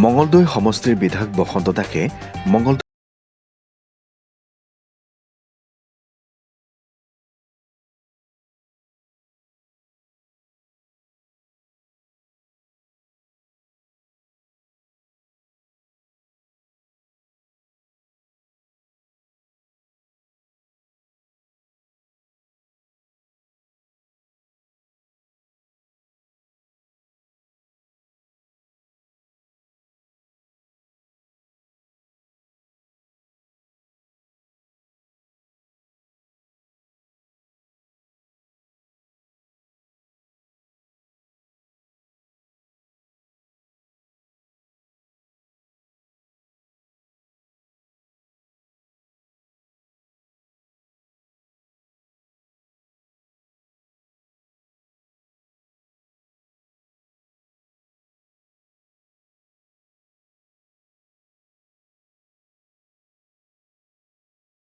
মঙলদৈ সমষ্টিৰ বিধায়ক বসন্ত দাসে মঙলদৈ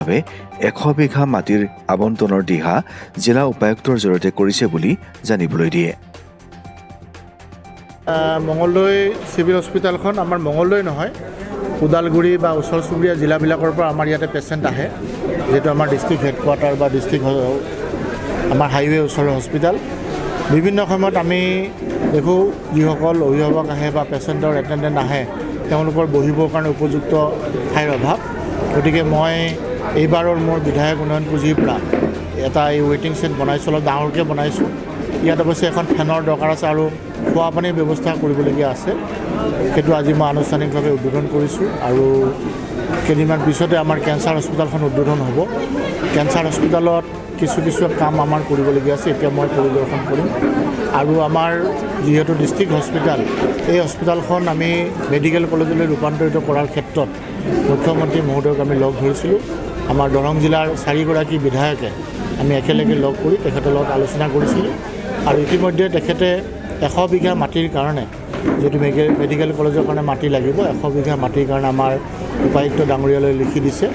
ভাৱে 100 বিঘা মাটিৰ আবণ্টনৰ দিহা জিলা উপায়ুক্তৰ জৰিয়তে কৰিছে বুলি জানিবলৈ দিয়ে। মঙলদৈ চিভিল হস্পিটেলখন আমাৰ মঙলদৈ নহয়, ওদালগুৰি বা ওচৰ চুবুৰীয়া জিলাবিলাকৰ পৰা আমাৰ ইয়াতে পেচেণ্ট আহে, যিহেতু আমাৰ ডিষ্ট্ৰিক্ট হেডকোৱাৰ্টাৰ বা ডিষ্ট্ৰিক্ট আমাৰ হাইৱে ওচৰৰ হস্পিটেল। বিভিন্ন সময়ত আমি দেখোঁ যিসকল অভিভাৱক আহে বা পেচেণ্টৰ এটেণ্ডেণ্ট আহে, তেওঁলোকৰ বহিবৰ কাৰণে উপযুক্ত ঠাইৰ অভাৱ। গতিকে মই এইবাৰৰ মোৰ বিধায়ক উন্নয়ন পুঁজিৰ পৰা এটা এই ৱেইটিং ছেট বনাইছোঁ, অলপ ডাঙৰকৈ বনাইছোঁ। ইয়াত অৱশ্যে এখন ফেনৰ দৰকাৰ আছে আৰু খোৱা পানীৰ ব্যৱস্থা কৰিবলগীয়া আছে। সেইটো আজি মই আনুষ্ঠানিকভাৱে উদ্বোধন কৰিছোঁ আৰু কেইদিনমান পিছতে আমাৰ কেঞ্চাৰ হস্পিটেলখন উদ্বোধন হ'ব। কেঞ্চাৰ হস্পিটেলত কিছু কাম আমাৰ কৰিবলগীয়া আছে, এতিয়া মই পৰিদৰ্শন কৰিম। আৰু আমাৰ যিহেতু ডিষ্ট্ৰিক্ট হস্পিটেল, এই হস্পিটেলখন আমি মেডিকেল কলেজলৈ ৰূপান্তৰিত কৰাৰ ক্ষেত্ৰত মুখ্যমন্ত্ৰী মহোদয়ক আমি লগ ধৰিছিলোঁ। আমাৰ দৰং জিলাৰ 4গৰাকী বিধায়কে আমি একেলগে লগ কৰি তেখেতৰ লগত আলোচনা কৰিছিলোঁ আৰু ইতিমধ্যে তেখেতে 100 বিঘা মাটিৰ কাৰণে, যিহেতু মেডিকেল কলেজৰ কাৰণে মাটি লাগিব, 100 বিঘা মাটিৰ কাৰণে আমাৰ উপায়ুক্ত ডাঙৰীয়ালৈ লিখি দিছে।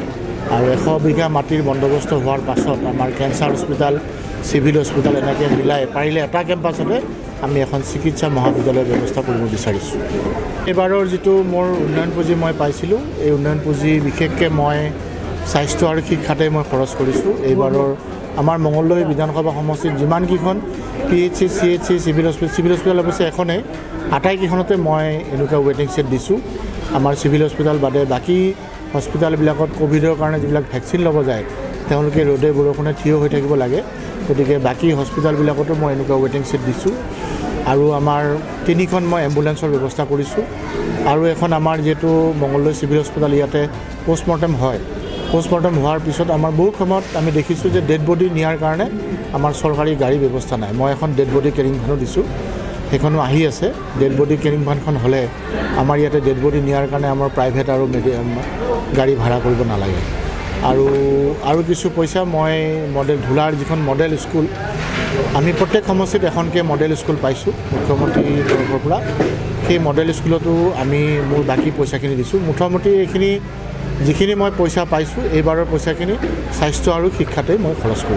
আৰু 100 বিঘা মাটিৰ বন্দোবস্ত হোৱাৰ পাছত আমাৰ কেঞ্চাৰ হস্পিটেল, চিভিল হস্পিটেল এনেকৈ মিলাই পাৰিলে এটা কেম্পাছতে আমি এখন চিকিৎসা মহাবিদ্যালয়ৰ ব্যৱস্থা কৰিব বিচাৰিছোঁ। এইবাৰৰ যিটো মোৰ উন্নয়ন পুঁজি মই পাইছিলোঁ, এই উন্নয়ন পুঁজি বিশেষকৈ মই স্বাস্থ্য আৰু শিক্ষাতে মই খৰচ কৰিছোঁ। এইবাৰৰ আমাৰ মঙলদৈ বিধানসভা সমষ্টিত যিমানকেইখন PHC, CHC, চিভিল হস্পিটেল অৱশ্যে এখনেই, আটাইকেইখনতে মই এনেকুৱা ৱেইটিং ছেট দিছোঁ। আমাৰ চিভিল হস্পিটেল বাদে বাকী হস্পিটেলবিলাকত ক'ভিডৰ কাৰণে যিবিলাক ভেকচিন ল'ব যায়, তেওঁলোকে ৰ'দে বৰষুণে থিয় হৈ থাকিব লাগে। গতিকে বাকী হস্পিটেলবিলাকতো মই এনেকুৱা ৱেইটিং ছেট দিছোঁ। আৰু আমাৰ 3খন মই এম্বুলেঞ্চৰ ব্যৱস্থা কৰিছোঁ। আৰু এখন আমাৰ যিহেতু মঙলদৈ চিভিল হস্পিটেল, ইয়াতে পষ্টমৰ্টেম হয়। পষ্টমৰ্টেম হোৱাৰ পিছত আমাৰ বহুত সময়ত আমি দেখিছোঁ যে ডেড বডি নিয়াৰ কাৰণে আমাৰ চৰকাৰী গাড়ী ব্যৱস্থা নাই। মই এখন ডেড বডি কেৰিং ভেনো দিছোঁ, সেইখনো আহি আছে। ডেড বডি কেৰিং ভেনখন হ'লে আমাৰ ইয়াতে ডেড বডি নিয়াৰ কাৰণে আমাৰ প্ৰাইভেট আৰু গাড়ী ভাড়া কৰিব নালাগে। আৰু কিছু পইচা মই ধুলাৰ যিখন মডেল স্কুল, আমি প্ৰত্যেক সমষ্টিত এখনকৈ মডেল স্কুল পাইছোঁ মুখ্যমন্ত্ৰীৰ তৰফৰ পৰা। সেই মডেল স্কুলতো আমি মোৰ বাকী পইচাখিনি দিছোঁ। মুঠমুঠি এইখিনি যিখিনি মই পইচা পাইছোঁ, এইবাৰৰ পইচাখিনি স্বাস্থ্য আৰু শিক্ষাতেই মই খৰচ কৰিছোঁ।